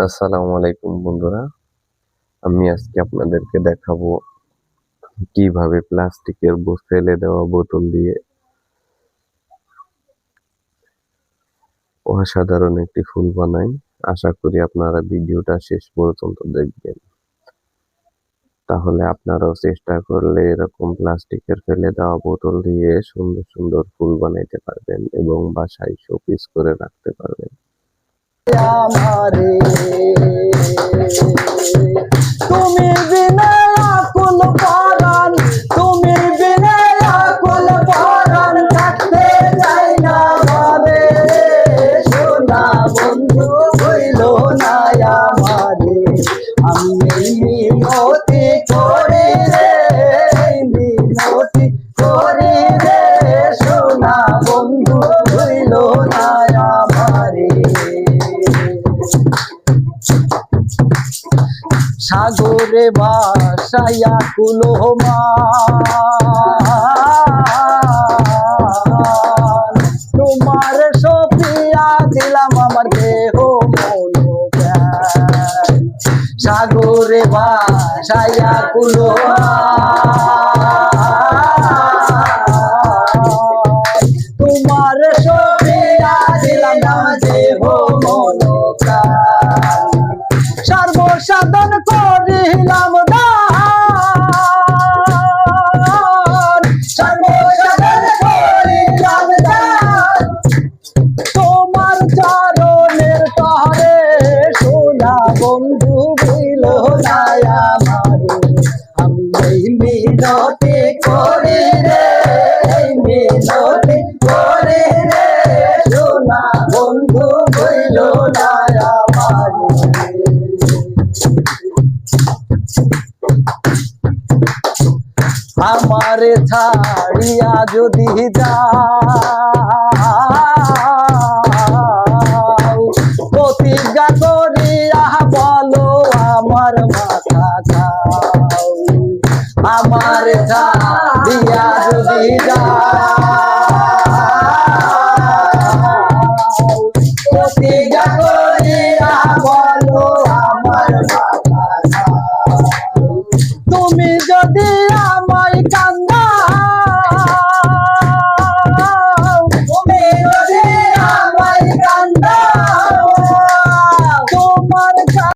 আসসালামু আলাইকুম বন্ধুরা, আমি আজকে আপনাদেরকে দেখাবো কিভাবে প্লাস্টিকের ফেলে দেওয়া বোতল দিয়ে অসাধারণ একটি ফুল বানাই। আশা করি আপনারা ভিডিওটা শেষ পর্যন্ত দেখবেন, তাহলে আপনারাও চেষ্টা করলে এরকম প্লাস্টিকের ফেলে দেওয়া বোতল দিয়ে সুন্দর সুন্দর ফুল বানাইতে পারবেন এবং বাসায় শোপিস করে রাখতে পারবেন। তুমি বিনা আকুল পরাণ, তুমি বিনা আকুল পরাণ, থাকতে চাই না ভাবে। সোনা বন্ধু হইল না আমারে, আমি মিনতি করি রে, মিনতি করি রে। সোনা বন্ধু হইল না আমারে। সাগরে ভাসাইয়া কুলমান, তোমার সপিয়া দিলাম আমার দেহ মন প্রাণ। সাগরে ভাসাইয়া কুলমান, তোমার সপিয়া দিলাম আমার দেহ মন প্রাণ। সর্বসাধন করিলাম দান, সর্বসাধন করিলাম দান, তোমার চরণের তরে। সোনা বন্ধু হইল না আমারে, আমি এই মিনতি করি রে, মিনতি করি রে। সোনা বন্ধু হইল না আমারে। আমারে ছাড়িয়া যদি যাও, প্রতিজ্ঞা করিয়া বলো আমার মাথা খাও। আমার ছাড়িয়া যদি যাও, প্রতিজ্ঞা করিয়া বলো আমার মাথা খাও। তুমি যদি আমায় কান্দ